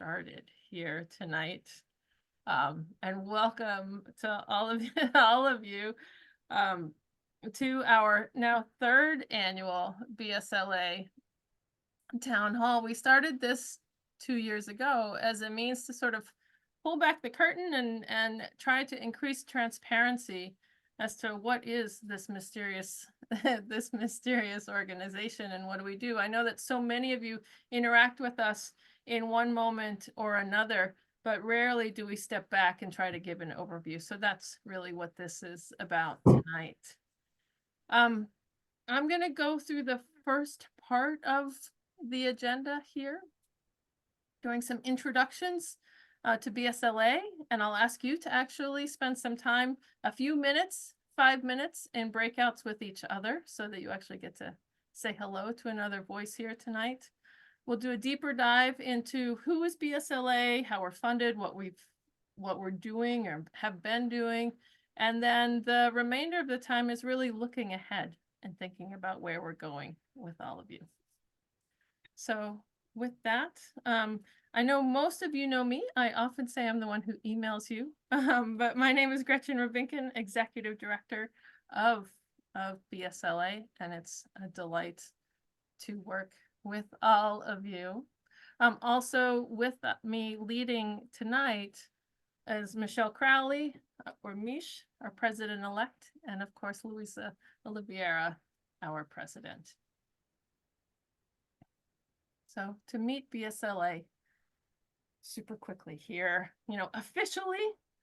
started here tonight. And welcome to all of all of you to our now third annual BSLA Town Hall. We started this 2 years ago as a means to sort of pull back the curtain and try to increase transparency as to what is this mysterious this mysterious organization and what do we do. I know that so many of you interact with us in one moment or another, but rarely do we step back and try to give an overview. So that's really what this is about tonight. I'm going to go through the first part of the agenda here, doing some introductions to BSLA, and I'll ask you to actually spend some time, a few minutes, 5 minutes in breakouts with each other so that you actually get to say hello to another voice here tonight. We'll do a deeper dive into who is BSLA, how we're funded, what we're doing or have been doing, and then the remainder of the time is really looking ahead and thinking about where we're going with all of you. So with that, I know most of you know me. I often say I'm the one who emails you, but my name is Gretchen Rubinkin, Executive Director of BSLA, and it's a delight to work with all of you. Also with me leading tonight is Michelle Crowley, or Mish, our President-elect, and of course, Luisa Oliveira, our President. So to meet BSLA super quickly here, officially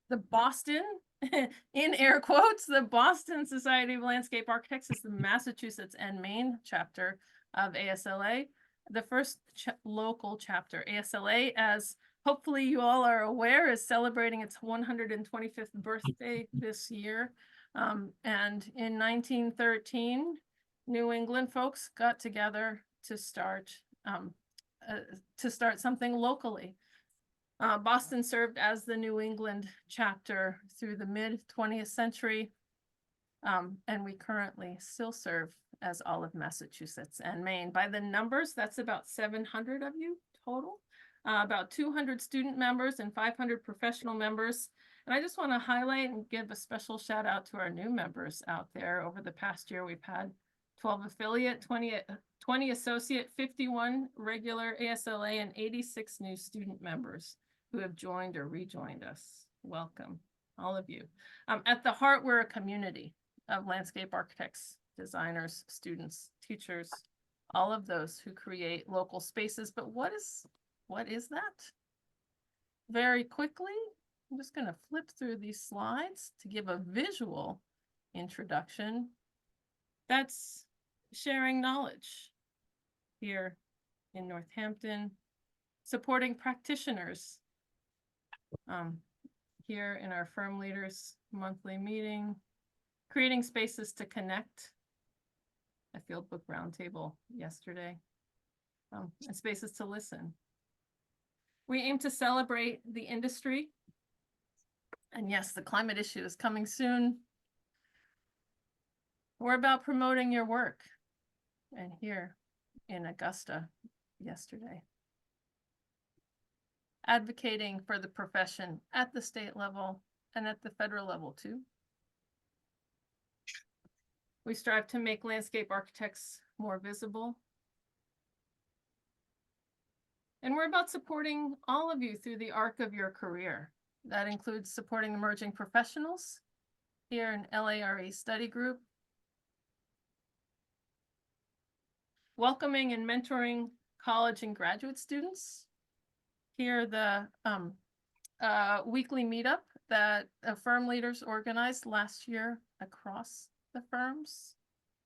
the Boston, in air quotes, the Boston Society of Landscape Architects is the Massachusetts and Maine chapter of ASLA, the first local chapter. ASLA, as hopefully you all are aware, is celebrating its 125th birthday this year. And in 1913, New England folks got together to start something locally. Boston served as the New England chapter through the mid-20th century, and we currently still serve as all of Massachusetts and Maine. By the numbers, that's about 700 of you total, about 200 student members and 500 professional members. And I just want to highlight and give a special shout out to our new members out there. Over the past year, we've had 12 affiliate, 20 associate, 51 regular ASLA, and 86 new student members who have joined or rejoined us. Welcome, all of you. At the heart, we're a community of landscape architects, designers, students, teachers, all of those who create local spaces. But what is that? Very quickly, I'm just going to flip through these slides to give a visual introduction. That's sharing knowledge here in Northampton, supporting practitioners here in our Firm Leaders monthly meeting, creating spaces to connect, a field book roundtable yesterday, and spaces to listen. We aim to celebrate the industry, and yes, the climate issue is coming soon. We're about promoting your work, and here in Augusta yesterday, advocating for the profession at the state level and at the federal level too. We strive to make landscape architects more visible. And we're about supporting all of you through the arc of your career. That includes supporting emerging professionals here in LARE study group, welcoming and mentoring college and graduate students. Here, the weekly meetup that Firm Leaders organized last year across the firms.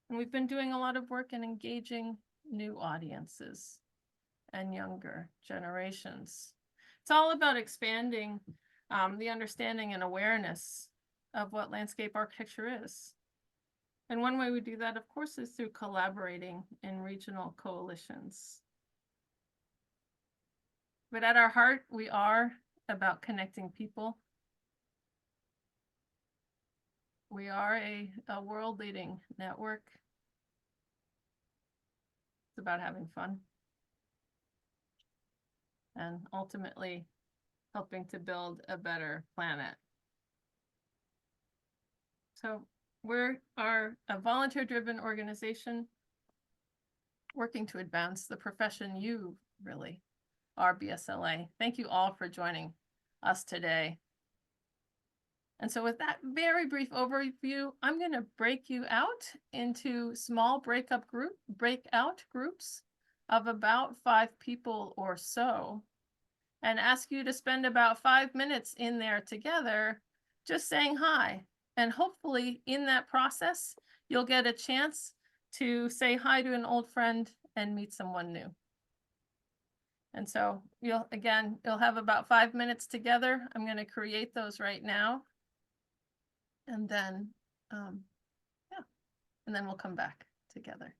And we've been doing a lot of work in engaging new audiences and younger generations. It's all about expanding the understanding and awareness of what landscape architecture is. And one way we do that, of course, is through collaborating in regional coalitions. But at our heart, we are about connecting people. We are a world-leading network. It's about having fun. and ultimately helping to build a better planet. So we are a volunteer-driven organization working to advance the profession you really are, BSLA. Thank you all for joining us today. And so with that very brief overview, I'm going to break you out into small breakout groups of about 5 people or so, and ask you to spend about 5 minutes in there together, just saying hi. And hopefully in that process, you'll get a chance to say hi to an old friend and meet someone new. And so you'll have about 5 minutes together. I'm going to create those right now. And then, yeah, and then we'll come back together.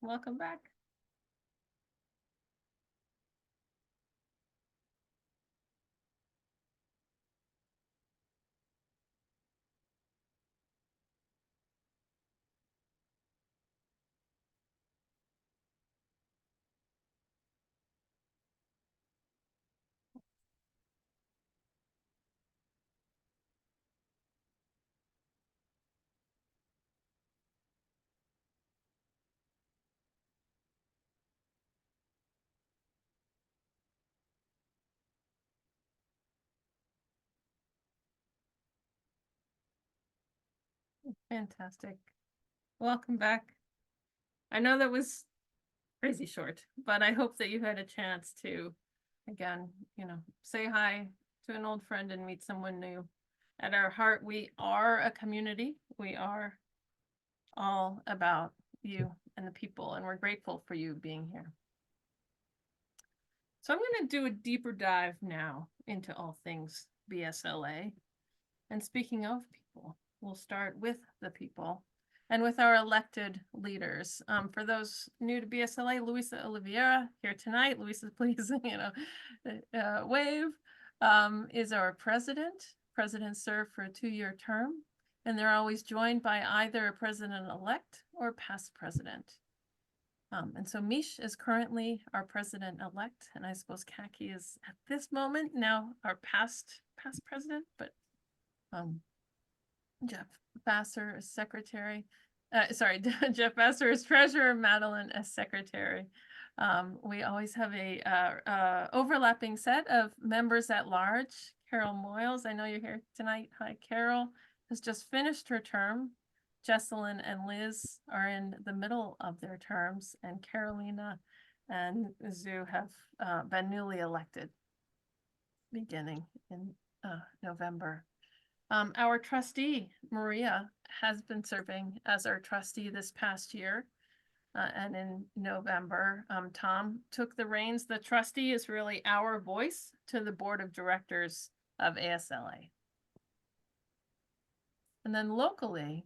Welcome back. Fantastic. Welcome back. I know that was crazy short, but I hope that you had a chance to, again, say hi to an old friend and meet someone new. At our heart, we are a community. We are all about you and the people, and we're grateful for you being here. So I'm going to do a deeper dive now into all things BSLA. And speaking of people, we'll start with the people and with our elected leaders. For those new to BSLA, Luisa Oliveira here tonight. Luisa, please, wave, is our president. Presidents serve for a 2-year term, and they're always joined by either a president-elect or past president. And so Mish is currently our president-elect, and I suppose Kaki is at this moment now our past president, but Jeff Vassar as secretary. Jeff Vassar as treasurer, Madeline as secretary. We always have a overlapping set of members at large. Carol Moyles, I know you're here tonight. Hi, Carol, has just finished her term. Jesselyn and Liz are in the middle of their terms, and Carolina and Zoo have been newly elected beginning in November. Our trustee, Maria, has been serving as our trustee this past year. And in November, Tom took the reins. The trustee is really our voice to the board of directors of ASLA. And then locally,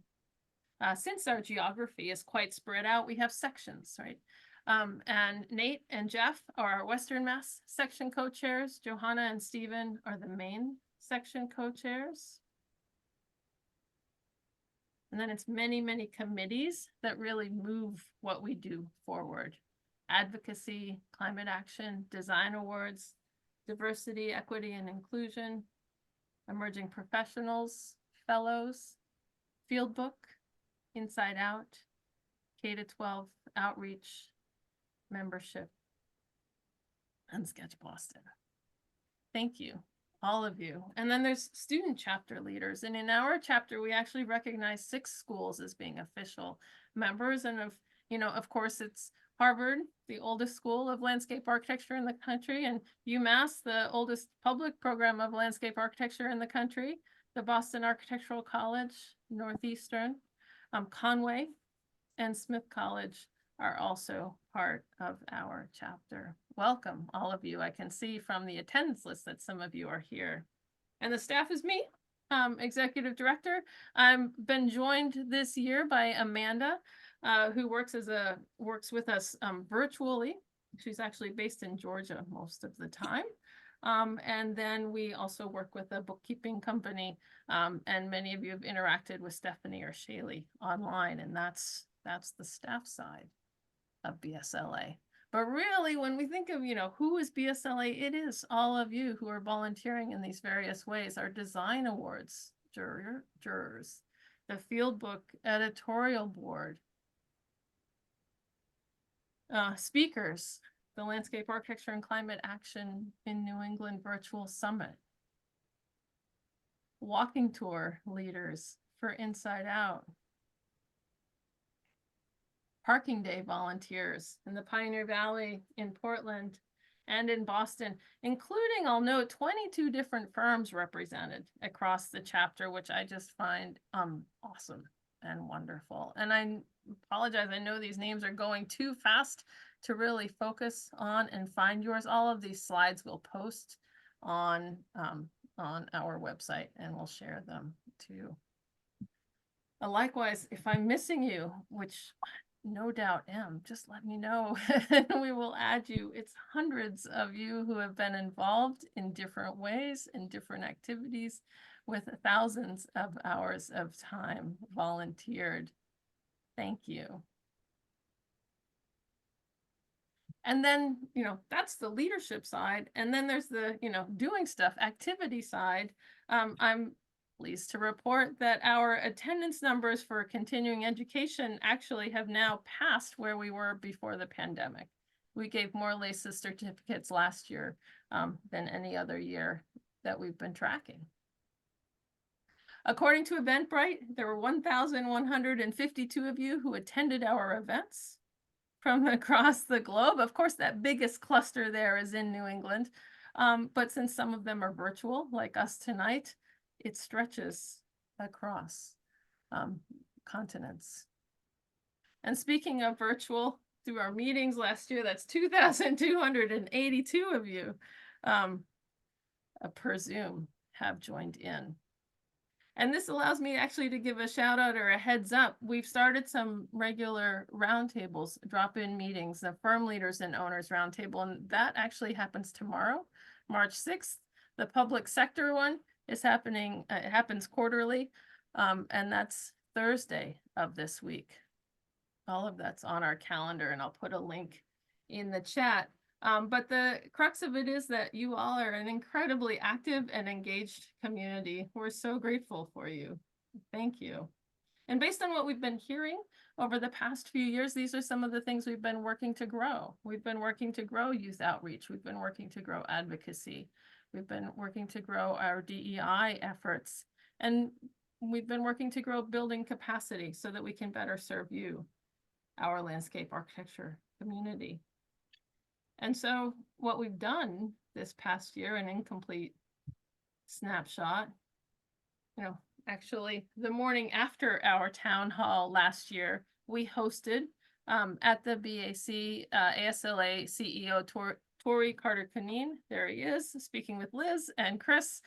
since our geography is quite spread out, we have sections, right? And Nate and Jeff are our Western Mass section co-chairs. Johanna and Stephen are the main section co-chairs. And then it's many, many committees that really move what we do forward. Advocacy, climate action, design awards, diversity, equity, and inclusion, emerging professionals, fellows, field book, inside out, K-12 outreach, membership, and Sketch Boston. Thank you, all of you. And then there's student chapter leaders. And in our chapter, we actually recognize 6 schools as being official members. And of course, it's Harvard, the oldest school of landscape architecture in the country, and UMass, the oldest public program of landscape architecture in the country, the Boston Architectural College, Northeastern, Conway, and Smith College are also part of our chapter. Welcome, all of you. I can see from the attendance list that some of you are here. And the staff is me, executive director. I've been joined this year by Amanda, who works with us virtually. She's actually based in Georgia most of the time. And then we also work with a bookkeeping company, and many of you have interacted with Stephanie or Shaylee online, and that's the staff side of BSLA. But really, when we think of, who is BSLA, it is all of you who are volunteering in these various ways. Our design awards jurors, the field book editorial board, speakers, the Landscape Architecture and Climate Action in New England Virtual Summit, walking tour leaders for Inside Out, Parking Day volunteers in the Pioneer Valley, in Portland, and in Boston, including, I'll note, 22 different firms represented across the chapter, which I just find awesome and wonderful. And I apologize, I know these names are going too fast to really focus on and find yours. All of these slides we'll post on our website, and we'll share them too. Likewise, if I'm missing you, which no doubt am, just let me know and we will add you. It's hundreds of you who have been involved in different ways, in different activities, with thousands of hours of time volunteered. Thank you. And then, that's the leadership side. And then there's the, doing stuff, activity side. I'm pleased to report that our attendance numbers for continuing education actually have now passed where we were before the pandemic. We gave more LACES certificates last year than any other year that we've been tracking. According to Eventbrite, there were 1,152 of you who attended our events from across the globe. Of course, that biggest cluster there is in New England. But since some of them are virtual, like us tonight, it stretches across continents. And speaking of virtual, through our meetings last year, that's 2,282 of you per Zoom have joined in. And this allows me actually to give a shout out or a heads up. We've started some regular roundtables, drop-in meetings, the firm leaders and owners roundtable, and that actually happens tomorrow, March 6th. The public sector one is happening, it happens quarterly, and that's Thursday of this week. All of that's on our calendar, and I'll put a link in the chat. But the crux of it is that you all are an incredibly active and engaged community. We're so grateful for you. Thank you. And based on what we've been hearing over the past few years, these are some of the things we've been working to grow. We've been working to grow youth outreach. We've been working to grow advocacy. We've been working to grow our DEI efforts. And we've been working to grow building capacity so that we can better serve you, our landscape architecture community. And so what we've done this past year, an incomplete snapshot, actually the morning after our town hall last year, we hosted at the BAC ASLA CEO Tori Carter-Canine, there he is, speaking with Liz and Chris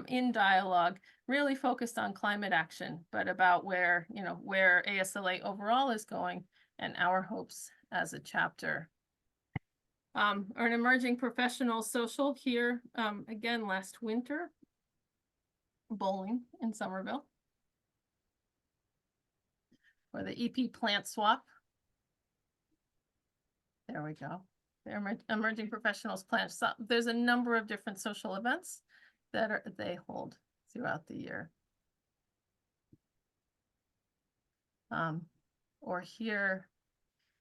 in dialogue, really focused on climate action, but about where ASLA overall is going and our hopes as a chapter. Or an emerging professional social here, again, last winter, bowling in Somerville, or the EP plant swap. There we go. The emerging professionals plant swap. There's a number of different social events that they hold throughout the year. Or here,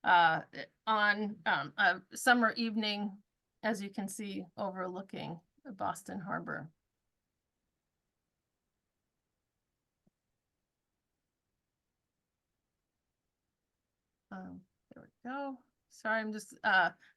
on a summer evening, as you can see, overlooking Boston Harbor. There we go. Sorry, I'm just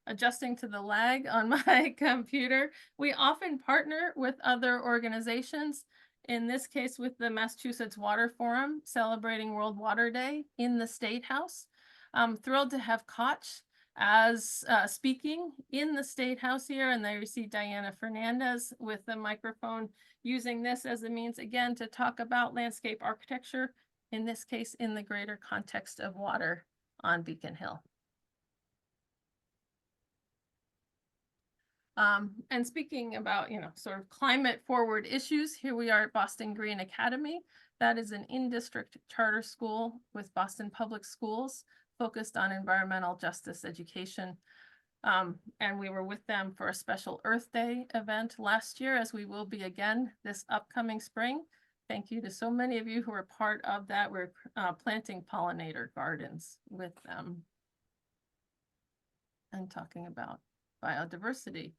adjusting to the lag on my computer. We often partner with other organizations, in this case with the Massachusetts Water Forum, celebrating World Water Day in the State House. I'm thrilled to have Koch as speaking in the State House here, and they see Diana Fernandez with the microphone, using this as a means, again, to talk about landscape architecture, in this case, in the greater context of water on Beacon Hill. And speaking about, sort of climate forward issues, here we are at Boston Green Academy. That is an in-district charter school with Boston Public Schools, focused on environmental justice education. And we were with them for a special Earth Day event last year, as we will be again this upcoming spring. Thank you to so many of you who are part of that. We're planting pollinator gardens with them and talking about biodiversity.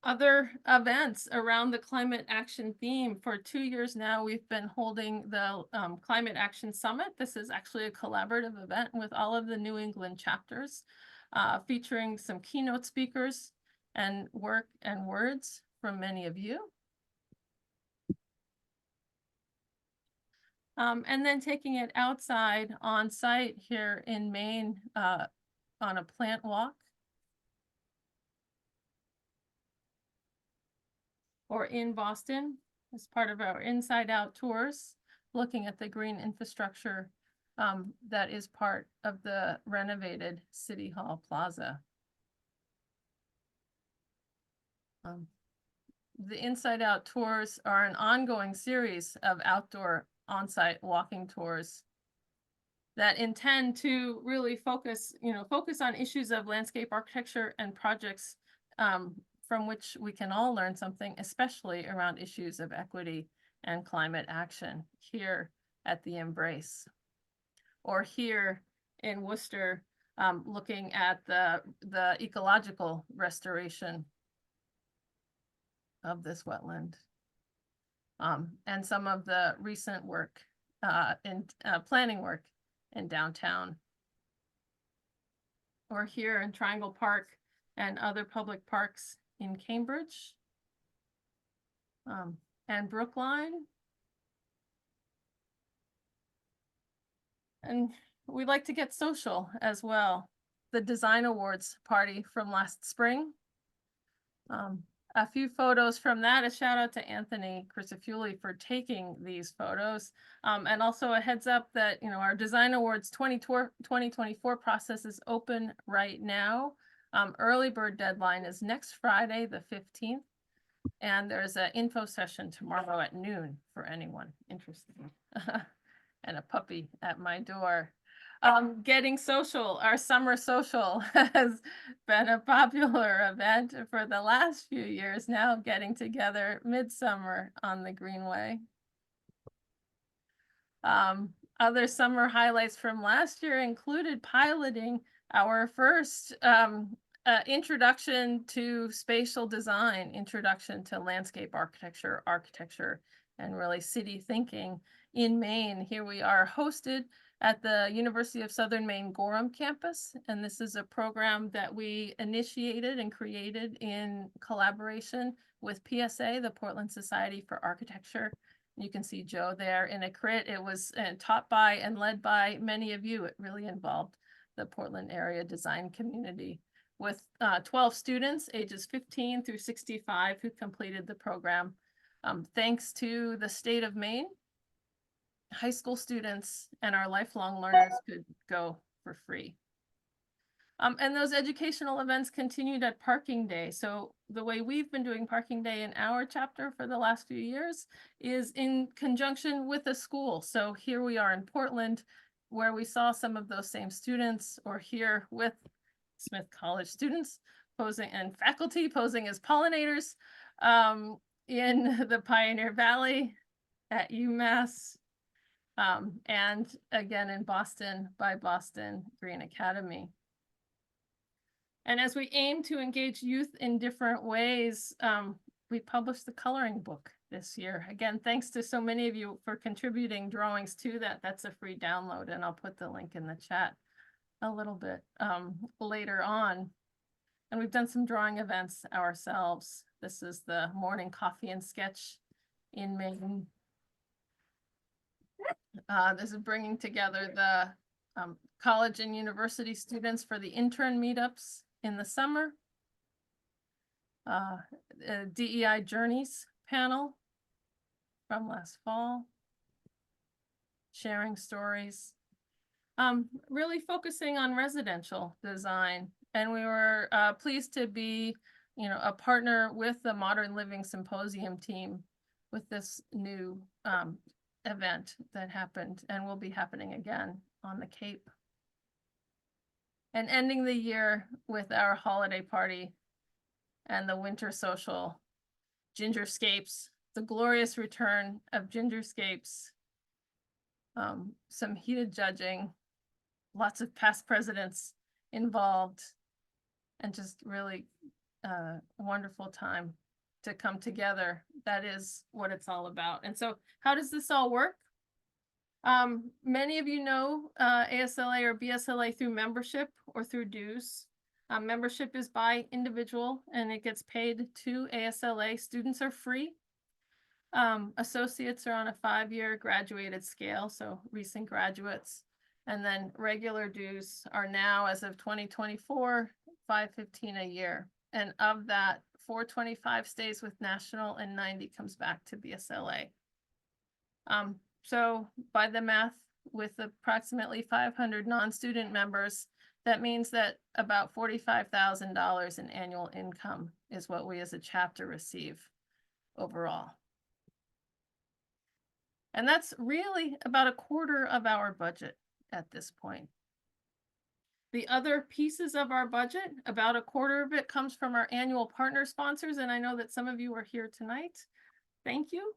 Other events around the climate action theme. For 2 years now, we've been holding the Climate Action Summit. This is actually a collaborative event with all of the New England chapters, featuring some keynote speakers and work and words from many of you. And then taking it outside on site here in Maine on a plant walk. Or in Boston as part of our Inside Out tours, looking at the green infrastructure that is part of the renovated City Hall Plaza. The Inside Out tours are an ongoing series of outdoor on-site walking tours that intend to really focus on issues of landscape architecture and projects from which we can all learn something, especially around issues of equity and climate action here at the Embrace. Or here in Worcester, looking at the ecological restoration of this wetland. And some of the recent work in planning work in downtown. Or here in Triangle Park and other public parks in Cambridge and Brookline. And we like to get social as well. The Design Awards party from last spring. A few photos from that. A shout out to Anthony Crisafulli for taking these photos. And also a heads up that, our Design Awards 2024 process is open right now. Early bird deadline is next Friday, the 15th. And there's an info session tomorrow at noon for anyone interested. And a puppy at my door. Getting Social, our summer social, has been a popular event for the last few years now, getting together midsummer on the Greenway. Other summer highlights from last year included piloting our first introduction to spatial design, introduction to landscape architecture, and really city thinking in Maine. Here we are hosted at the University of Southern Maine Gorham campus. And this is a program that we initiated and created in collaboration with PSA, the Portland Society for Architecture. You can see Joe there in a crit. It was taught by and led by many of you. It really involved the Portland area design community with 12 students ages 15 through 65 who completed the program. Thanks to the state of Maine, high school students and our lifelong learners could go for free. And those educational events continued at Parking Day. So the way we've been doing Parking Day in our chapter for the last few years is in conjunction with a school. So here we are in Portland, where we saw some of those same students, or here with Smith College students posing and faculty posing as pollinators in the Pioneer Valley at UMass. And again in Boston by Boston Green Academy. And as we aim to engage youth in different ways, we published the coloring book this year. Again, thanks to so many of you for contributing drawings to that. That's a free download, and I'll put the link in the chat a little bit later on. And we've done some drawing events ourselves. This is the morning coffee and sketch in Maine. This is bringing together the college and university students for the intern meetups in the summer. DEI Journeys panel from last fall. Sharing stories. Really focusing on residential design. And we were pleased to be, a partner with the Modern Living Symposium team with this new event that happened and will be happening again on the Cape. And ending the year with our holiday party and the winter social, Gingerscapes, the glorious return of Gingerscapes, some heated judging, lots of past presidents involved, and just really wonderful time to come together. That is what it's all about. And so how does this all work? Many of you know ASLA or BSLA through membership or through dues. Membership is by individual and it gets paid to ASLA. Students are free. Associates are on a 5-year graduated scale, so recent graduates. And then regular dues are now, as of 2024, $515 a year. And of that, $425 stays with National and $90 comes back to BSLA. So by the math with approximately 500 non-student members, that means that about $45,000 in annual income is what we as a chapter receive overall. And that's really about a quarter of our budget at this point. The other pieces of our budget, about a quarter of it comes from our annual partner sponsors, and I know that some of you are here tonight. Thank you.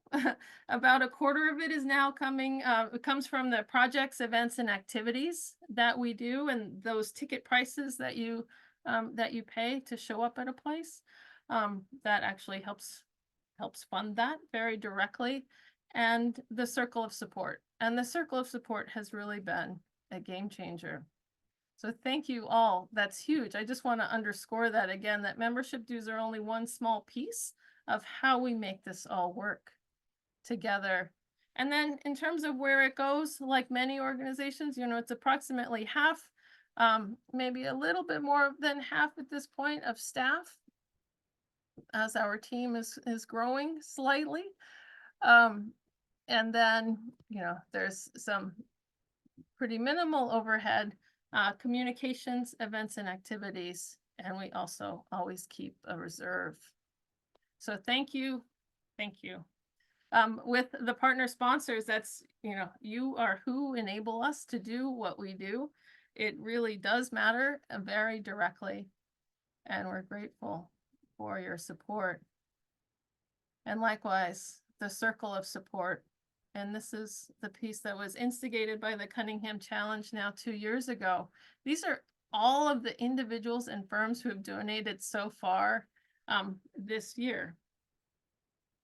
About a quarter of it is now coming, it comes from the projects, events, and activities that we do, and those ticket prices that you pay to show up at a place. That actually helps fund that very directly, and the circle of support. And the circle of support has really been a game changer. So thank you all. That's huge. I just want to underscore that again, that membership dues are only one small piece of how we make this all work together. And then in terms of where it goes, like many organizations, you know, it's approximately half, maybe a little bit more than half at this point of staff, as our team is growing slightly. And then, you know, there's some pretty minimal overhead, communications, events, and activities. And we also always keep a reserve. So thank you. Thank you. With the partner sponsors, that's, you know, you are who enable us to do what we do. It really does matter very directly. And we're grateful for your support. And likewise, the circle of support. And this is the piece that was instigated by the Cunningham Challenge now 2 years ago. These are all of the individuals and firms who have donated so far this year.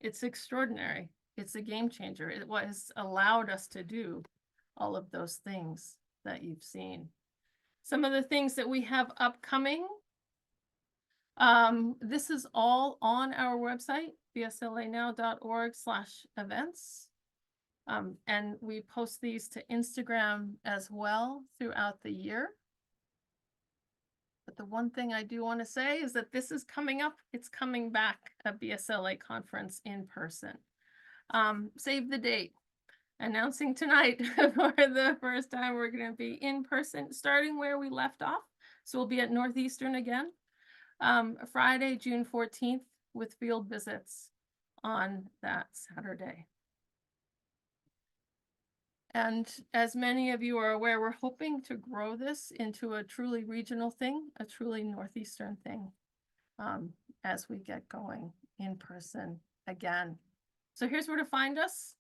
It's extraordinary. It's a game changer. It was allowed us to do all of those things that you've seen. Some of the things that we have upcoming. This is all on our website, bslanow.org/events. And we post these to Instagram as well throughout the year. But the one thing I do want to say is that this is coming up. It's coming back, a BSLA conference in person. Save the date. Announcing tonight for the first time, we're going to be in person, starting where we left off. So we'll be at Northeastern again, Friday, June 14th, with field visits on that Saturday. And as many of you are aware, we're hoping to grow this into a truly regional thing, a truly Northeastern thing, as we get going in person again. So here's where to find us: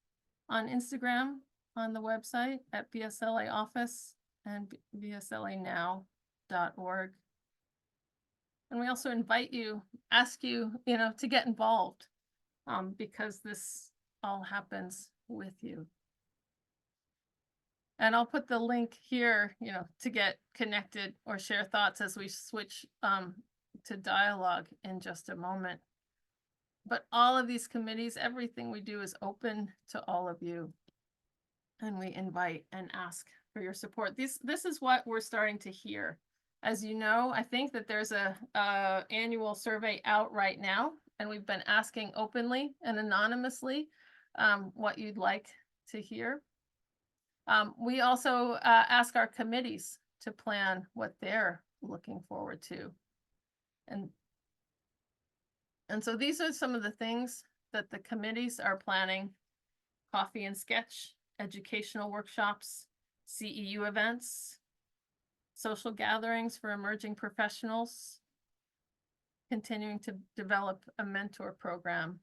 on Instagram, on the website at BSLA Office and bslanow.org. And we also invite you, ask you, to get involved, because this all happens with you. And I'll put the link here, to get connected or share thoughts as we switch to dialogue in just a moment. But all of these committees, everything we do is open to all of you. And we invite and ask for your support. This is what we're starting to hear. As you know, I think that there's a annual survey out right now, and we've been asking openly and anonymously what you'd like to hear. We also ask our committees to plan what they're looking forward to. And so these are some of the things that the committees are planning: coffee and sketch, educational workshops, CEU events, social gatherings for emerging professionals, continuing to develop a mentor program,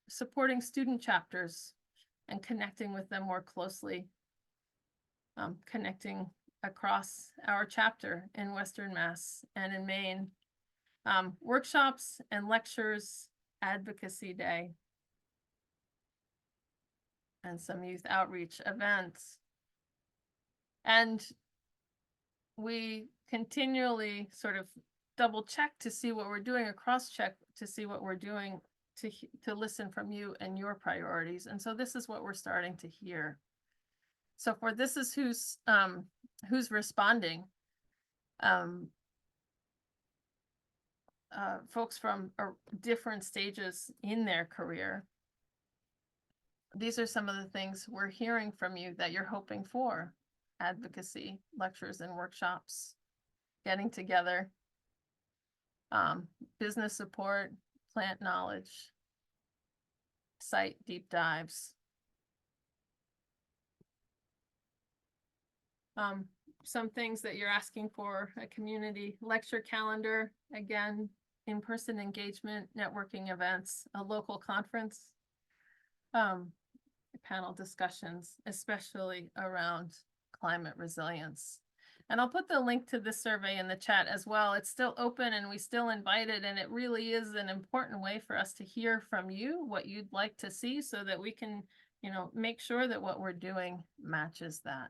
supporting student chapters and connecting with them more closely, connecting across our chapter in Western Mass and in Maine, workshops and lectures, advocacy day, and some youth outreach events. And we continually sort of double check to see what we're doing, or cross check to see what we're doing, to listen from you and your priorities. And so this is what we're starting to hear. So for this is who's responding. Folks from different stages in their career. These are some of the things we're hearing from you that you're hoping for. advocacy, lectures and workshops, getting together, business support, plant knowledge, site deep dives. Some things that you're asking for: a community lecture calendar, again, in-person engagement, networking events, a local conference, panel discussions, especially around climate resilience. And I'll put the link to this survey in the chat as well. It's still open and we still invite it, and it really is an important way for us to hear from you what you'd like to see, so that we can, you know, make sure that what we're doing matches that.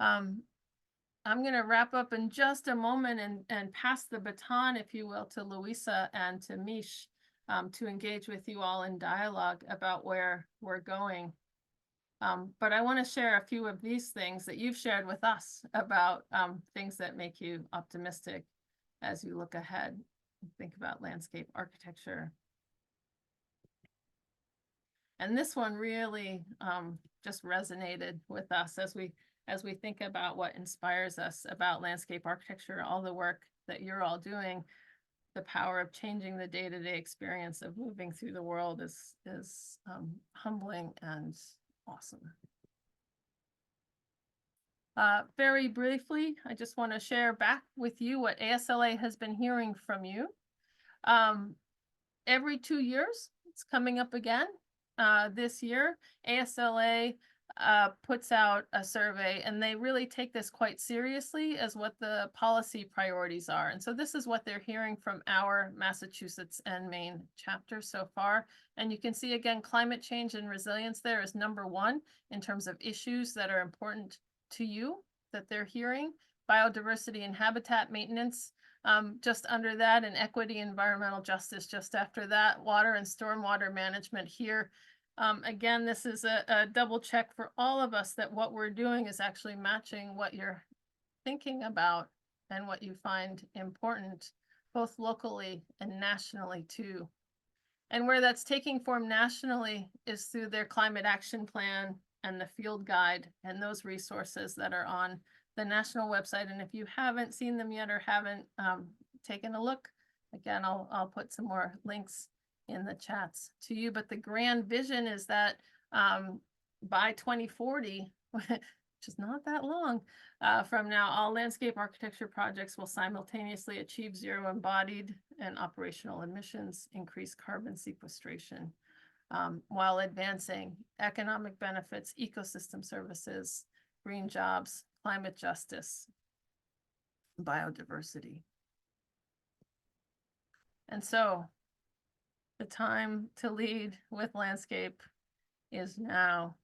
I'm going to wrap up in just a moment and pass the baton, if you will, to Louisa and to Mish, to engage with you all in dialogue about where we're going. But I want to share a few of these things that you've shared with us about things that make you optimistic as you look ahead and think about landscape architecture. And this one really just resonated with us as we think about what inspires us about landscape architecture, all the work that you're all doing. The power of changing the day-to-day experience of moving through the world is humbling and awesome. Very briefly, I just want to share back with you what ASLA has been hearing from you. Every 2 years, it's coming up again. This year, ASLA puts out a survey, and they really take this quite seriously as what the policy priorities are. And so this is what they're hearing from our Massachusetts and Maine chapter so far. And you can see, again, climate change and resilience there is #1 in terms of issues that are important to you that they're hearing. Biodiversity and habitat maintenance, just under that, and equity, environmental justice just after that. Water and stormwater management here. Again, this is a double check for all of us that what we're doing is actually matching what you're thinking about and what you find important, both locally and nationally too. And where that's taking form nationally is through their climate action plan and the field guide and those resources that are on the national website. And if you haven't seen them yet or haven't taken a look, again, I'll put some more links in the chats to you. But the grand vision is that by 2040, which is not that long from now, all landscape architecture projects will simultaneously achieve zero embodied and operational emissions, increase carbon sequestration, while advancing economic benefits, ecosystem services, green jobs, climate justice, biodiversity. And so the time to lead with landscape is now.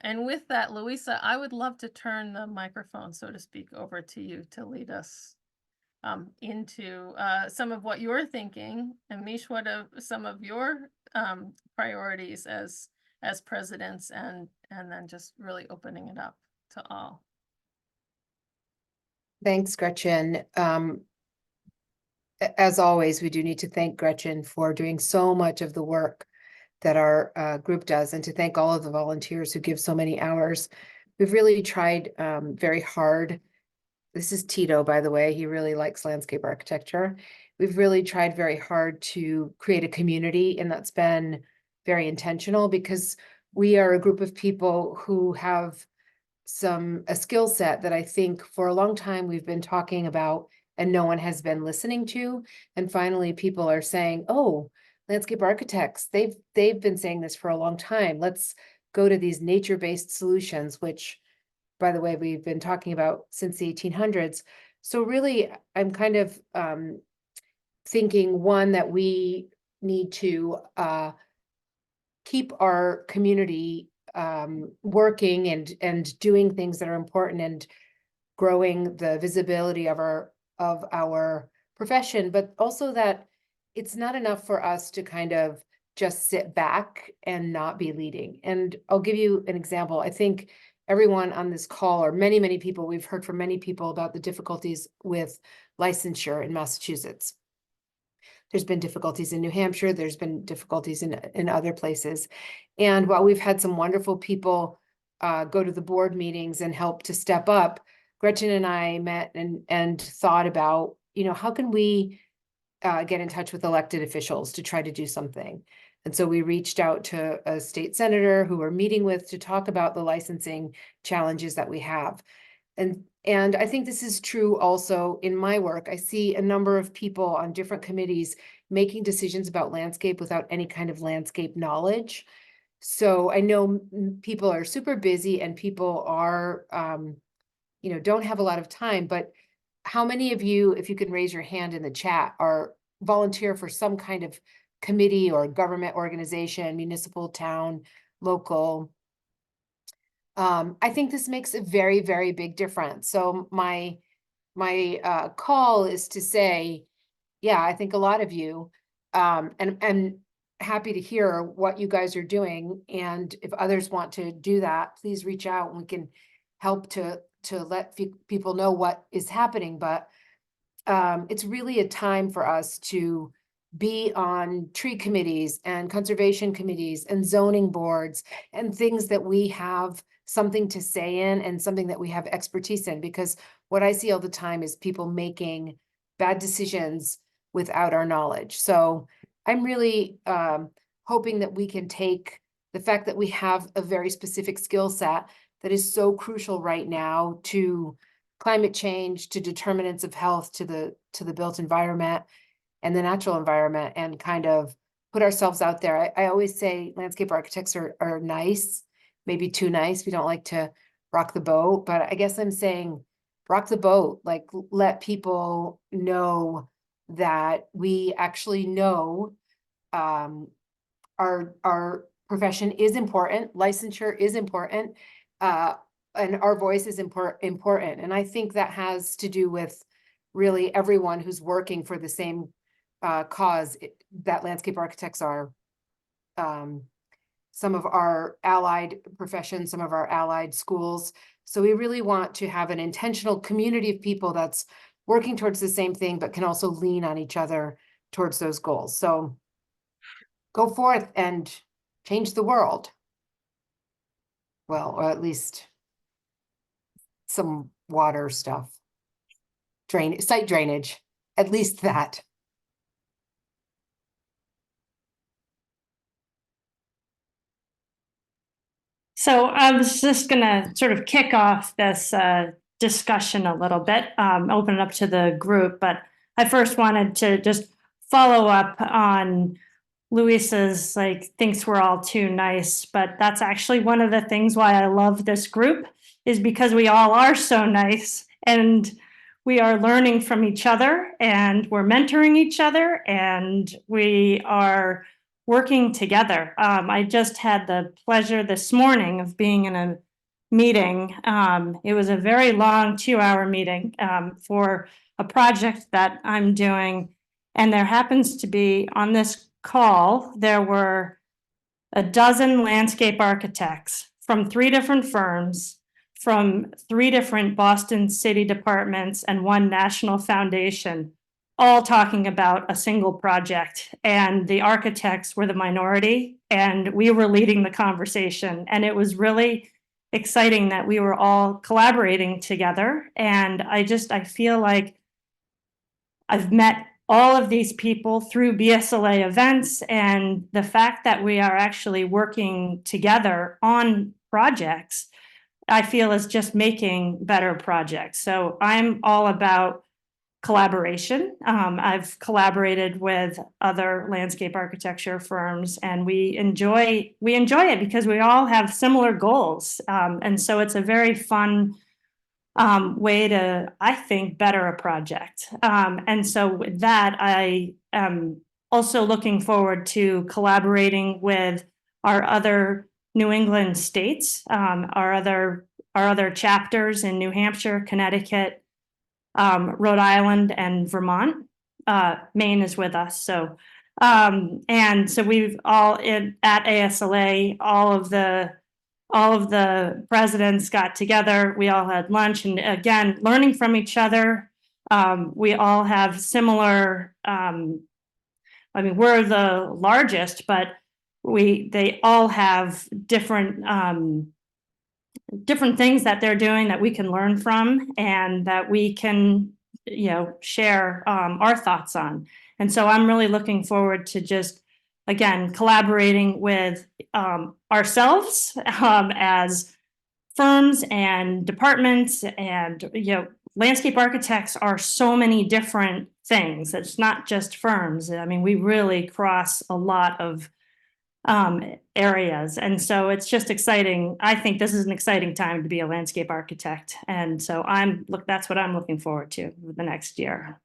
And with that, Louisa, I would love to turn the microphone, so to speak, over to you to lead us into some of what you're thinking. And Mish, what are some of your priorities as presidents, and then just really opening it up to all. Thanks, Gretchen. As always, we do need to thank Gretchen for doing so much of the work that our group does, and to thank all of the volunteers who give so many hours. We've really tried very hard. This is Tito, by the way. He really likes landscape architecture. We've really tried very hard to create a community, and that's been very intentional, because we are a group of people who have a skill set that I think for a long time we've been talking about and no one has been listening to. And finally, people are saying, oh, landscape architects, they've been saying this for a long time. Let's go to these nature-based solutions, which, by the way, we've been talking about since the 1800s. So really, I'm kind of thinking, one, that we need to keep our community working and doing things that are important and growing the visibility of our profession, but also that it's not enough for us to kind of just sit back and not be leading. And I'll give you an example. I think everyone on this call, or many people, we've heard from many people about the difficulties with licensure in Massachusetts. There's been difficulties in New Hampshire. There's been difficulties in other places. And while we've had some wonderful people go to the board meetings and help to step up, Gretchen and I met and thought about, how can we get in touch with elected officials to try to do something. And so we reached out to a state senator who we're meeting with to talk about the licensing challenges that we have. And I think this is true also in my work. I see a number of people on different committees making decisions about landscape without any kind of landscape knowledge. So I know people are super busy and people are, don't have a lot of time, but how many of you, if you can raise your hand in the chat, are volunteer for some kind of committee or government organization, municipal, town, local? I think this makes a very, very big difference. So my call is to say, yeah, I think a lot of you, and happy to hear what you guys are doing. And if others want to do that, please reach out and we can help to let people know what is happening. But it's really a time for us to be on tree committees and conservation committees and zoning boards and things that we have something to say in and something that we have expertise in. Because what I see all the time is people making bad decisions without our knowledge. So I'm really hoping that we can take the fact that we have a very specific skill set that is so crucial right now to climate change, to determinants of health, to the built environment and the natural environment, and kind of put ourselves out there. I always say landscape architects are nice, maybe too nice. We don't like to rock the boat, but I guess I'm saying rock the boat, like let people know that we actually know our profession is important, licensure is important, and our voice is important. And I think that has to do with really everyone who's working for the same cause that landscape architects are. Some of our allied professions, some of our allied schools. So we really want to have an intentional community of people that's working towards the same thing, but can also lean on each other towards those goals. So go forth and change the world. Well, or at least some water stuff. Site drainage, at least that. So I was just going to sort of kick off this discussion a little bit, open it up to the group, but I first wanted to just follow up on Luisa's thinks we're all too nice, but that's actually one of the things why I love this group, is because we all are so nice and we are learning from each other and we're mentoring each other and we are working together. I just had the pleasure this morning of being in a meeting. It was a very long 2-hour meeting for a project that I'm doing. And there happens to be on this call, there were a dozen landscape architects from 3 different firms, from 3 different Boston city departments and 1 national foundation, all talking about a single project. And the architects were the minority, and we were leading the conversation. And it was really exciting that we were all collaborating together. And I feel like I've met all of these people through BSLA events, and the fact that we are actually working together on projects, I feel is just making better projects. So I'm all about collaboration. I've collaborated with other landscape architecture firms, and we enjoy it because we all have similar goals. And so it's a very fun way to, I think, better a project. And so with that, I am also looking forward to collaborating with our other New England states, our other chapters in New Hampshire, Connecticut, Rhode Island, and Vermont. Maine is with us. So, and so we've all at ASLA, all of the presidents got together. We all had lunch, and again, learning from each other. We all have similar, we're the largest, but they all have different different things that they're doing that we can learn from and that we can, share our thoughts on. And so I'm really looking forward to just, again, collaborating with ourselves as firms and departments, and landscape architects are so many different things. It's not just firms. I mean, we really cross a lot of areas, and so it's just exciting. I think this is an exciting time to be a landscape architect, and so that's what I'm looking forward to the next year.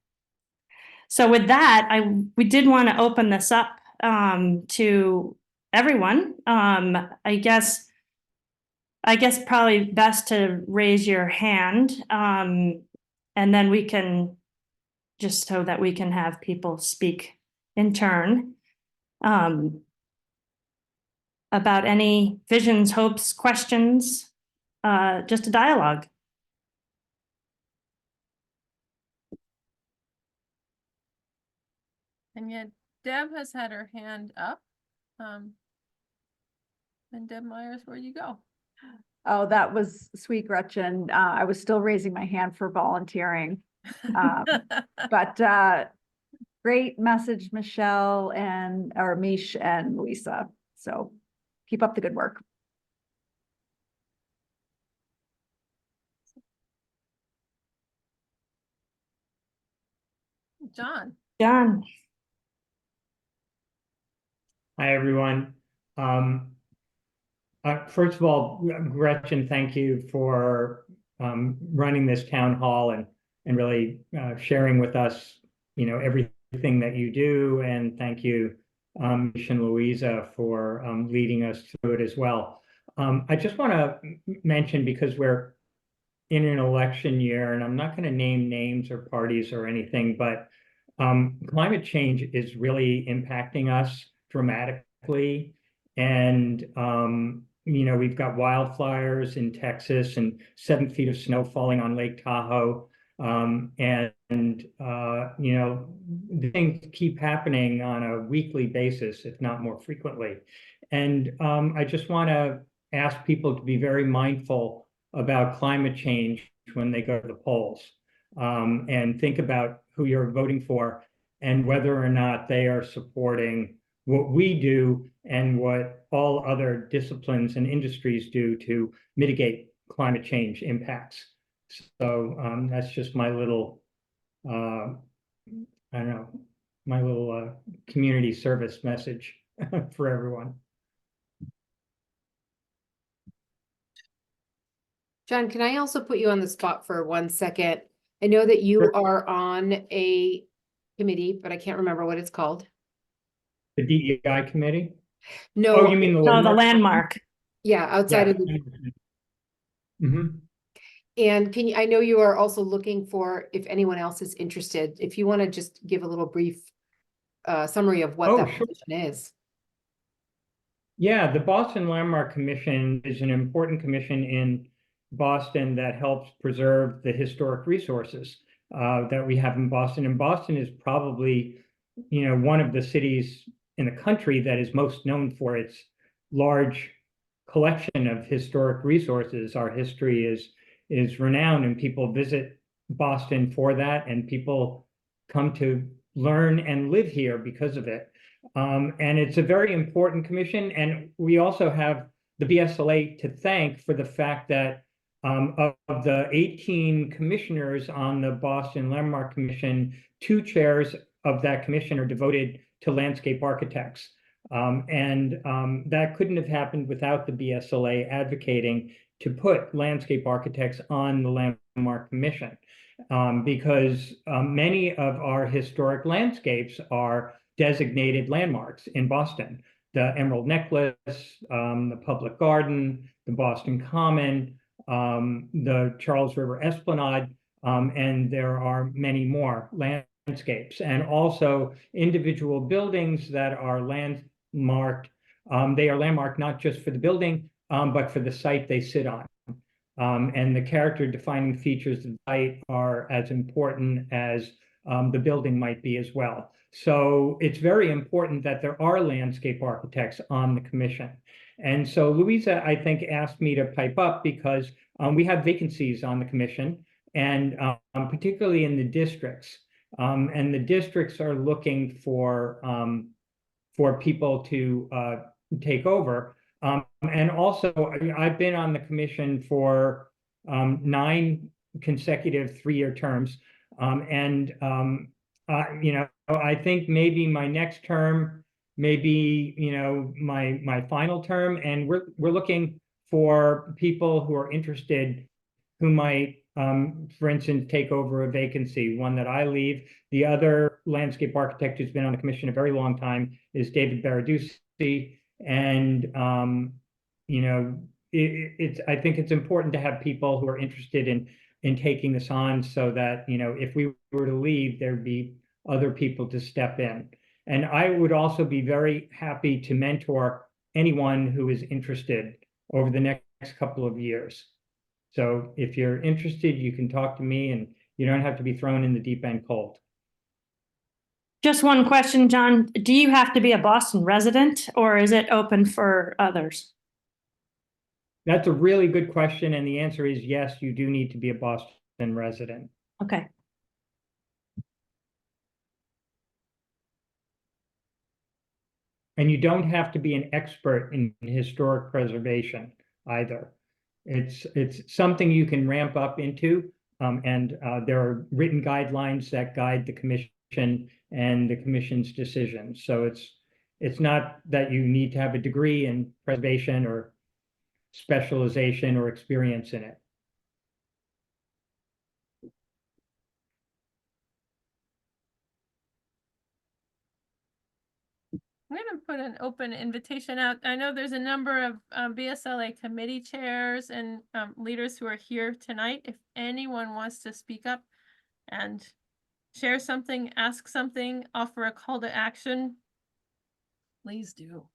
So with that, we did want to open this up to everyone. I guess probably best to raise your hand, and then we can, just so that we can have people speak in turn about any visions, hopes, questions, just a dialogue. And yet Deb has had her hand up. And Deb Myers, where'd you go? Oh, that was sweet, Gretchen. I was still raising my hand for volunteering. But great message, Michelle or Mish and Louisa. So keep up the good work. John. John. Hi, everyone. First of all, Gretchen, thank you for running this town hall and really sharing with us, everything that you do. And thank you, Mish and Louisa, for leading us through it as well. I just want to mention, because we're in an election year, and I'm not going to name names or parties or anything, but climate change is really impacting us dramatically. And, we've got wildfires in Texas and 7 feet of snow falling on Lake Tahoe. The things keep happening on a weekly basis, if not more frequently. And I just want to ask people to be very mindful about climate change when they go to the polls, and think about who you're voting for and whether or not they are supporting what we do and what all other disciplines and industries do to mitigate climate change impacts. So that's just my little, my little community service message for everyone. John, can I also put you on the spot for 1 second? I know that you Sure. are on a committee, but I can't remember what it's called. The DEI committee? No. Oh, you mean the No, the landmark. Yeah, outside of the, and I know you are also looking for, if anyone else is interested, if you want to just give a little brief summary of what that position is. Yeah, the Boston Landmark Commission is an important commission in Boston that helps preserve the historic resources that we have in Boston. And Boston is probably, one of the cities in the country that is most known for its large collection of historic resources. Our history is renowned, and people visit Boston for that, and people come to learn and live here because of it. And it's a very important commission. And we also have the BSLA to thank for the fact that of the 18 commissioners on the Boston Landmark Commission, 2 chairs of that commission are devoted to landscape architects. That couldn't have happened without the BSLA advocating to put landscape architects on the Landmark Commission, because many of our historic landscapes are designated landmarks in Boston. The Emerald Necklace, the Public Garden, the Boston Common, the Charles River Esplanade, and there are many more landscapes, and also individual buildings that are landmarked. They are landmarked not just for the building, but for the site they sit on. And the character defining features of the site are as important as the building might be as well. So it's very important that there are landscape architects on the commission. And so Louisa, I think, asked me to pipe up because we have vacancies on the commission, and particularly in the districts. And the districts are looking for people to take over. And also, I've been on the commission for 9 consecutive 3-year terms. I think maybe my next term, maybe, my final term, and we're looking for people who are interested, who might, for instance, take over a vacancy, one that I leave. The other landscape architect who's been on the commission a very long time is David Baraducci. And, I think it's important to have people who are interested in taking this on, so that, if we were to leave, there'd be other people to step in. And I would also be very happy to mentor anyone who is interested over the next couple of years. So if you're interested, you can talk to me, and you don't have to be thrown in the deep end cold. Just one question, John. Do you have to be a Boston resident, or is it open for others? That's a really good question, and the answer is yes, you do need to be a Boston resident. Okay. And you don't have to be an expert in historic preservation either. It's something you can ramp up into, and there are written guidelines that guide the commission and the commission's decisions. So it's not that you need to have a degree in preservation or specialization or experience in it. I'm gonna put an open invitation out. I know there's a number of BSLA committee chairs and leaders who are here tonight. If anyone wants to speak up and share something, ask something, offer a call to action, please do.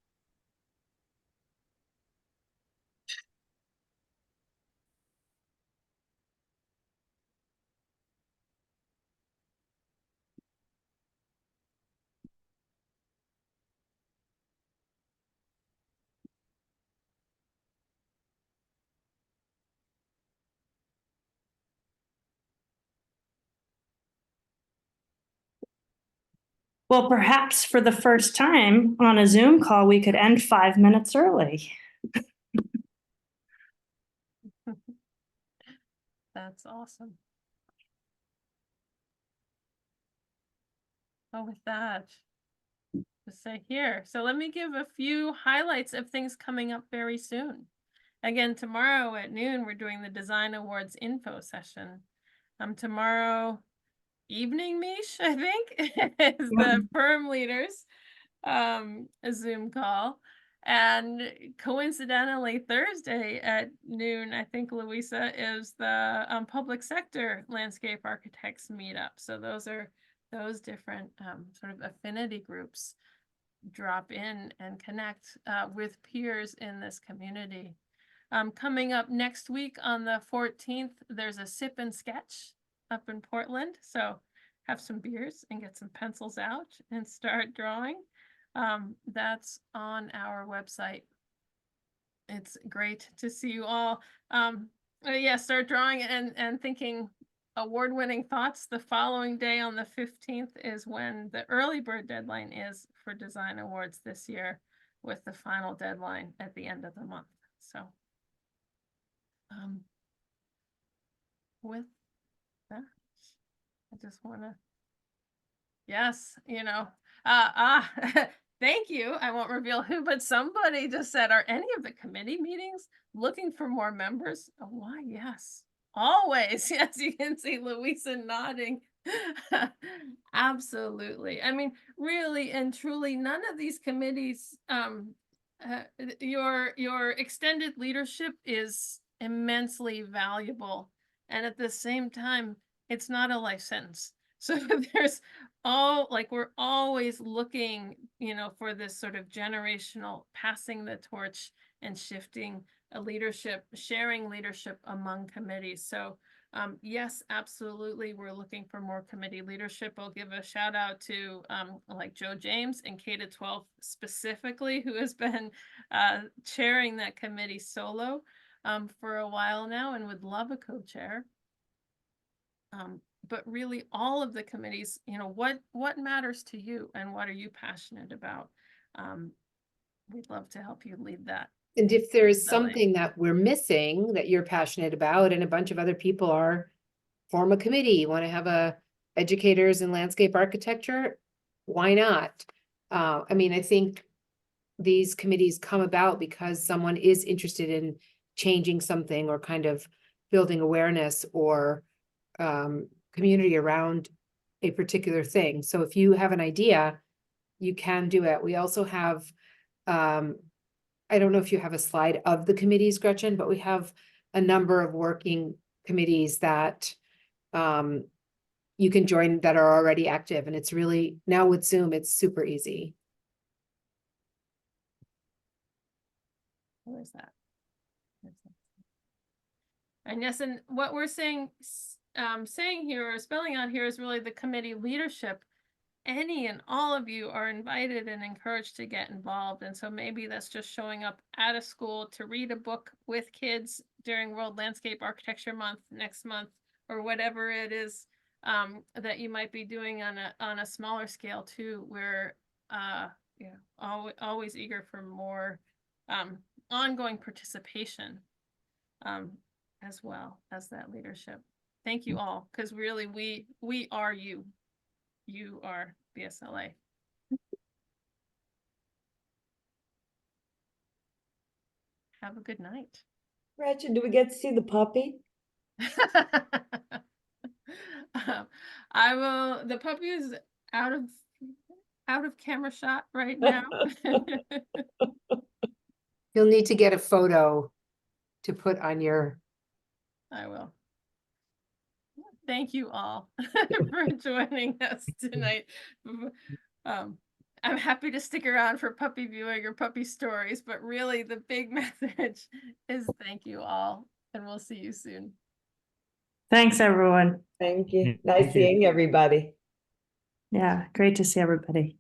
Well, perhaps for the first time on a Zoom call, we could end 5 minutes early. That's awesome. Oh, with that, just say here. So let me give a few highlights of things coming up very soon. Again, tomorrow at noon, we're doing the Design Awards info session. Tomorrow evening, Mish, I think, is the firm leaders a Zoom call. And coincidentally, Thursday at noon, I think, Louisa, is the public sector landscape architects meetup. So those different sort of affinity groups drop in and connect with peers in this community. Coming up next week on the 14th, there's a sip and sketch up in Portland. So have some beers and get some pencils out and start drawing. That's on our website. It's great to see you all. Yeah, start drawing and thinking award-winning thoughts. The following day on the 15th is when the early bird deadline is for design awards this year, with the final deadline at the end of the month. So with that, I just want to, yes, thank you. I won't reveal who, but somebody just said, are any of the committee meetings looking for more members? Oh, why, yes, always. Yes, you can see Louisa nodding. Absolutely. I mean, really and truly, none of these committees, your extended leadership is immensely valuable. And at the same time, it's not a life sentence. So there's we're always looking, for this sort of generational passing the torch and shifting a leadership, sharing leadership among committees. So Yes, absolutely. We're looking for more committee leadership. I'll give a shout out to like Joe James and K-12 specifically, who has been chairing that committee solo for a while now and would love a co-chair. But really all of the committees, you know, what matters to you and what are you passionate about? We'd love to help you lead that. And if there is BSLA. something that we're missing that you're passionate about and a bunch of other people are, form a committee, you want to have a educators in landscape architecture, why not? I mean, I think these committees come about because someone is interested in changing something or kind of building awareness or community around a particular thing. So if you have an idea, you can do it. We also have I don't know if you have a slide of the committees, Gretchen, but we have a number of working committees that you can join that are already active. And it's really, now with Zoom, it's super easy. Where is that? And yes, and what we're saying here or spelling out here is really the committee leadership. Any and all of you are invited and encouraged to get involved. And so maybe that's just showing up at a school to read a book with kids during World Landscape Architecture Month next month, or whatever it is that you might be doing on a smaller scale too. We're always eager for more ongoing participation as well as that leadership. Thank you all, because really we are you. You are BSLA. Have a good night. Gretchen, do we get to see the puppy? I will. The puppy is out of camera shot right now. You'll need to get a photo to put on your. I will. Thank you all for joining us tonight. I'm happy to stick around for puppy viewing or puppy stories, but really the big message is thank you all, and we'll see you soon. Thanks, everyone. Thank you. Thank Nice you. seeing everybody. Yeah, great to see everybody.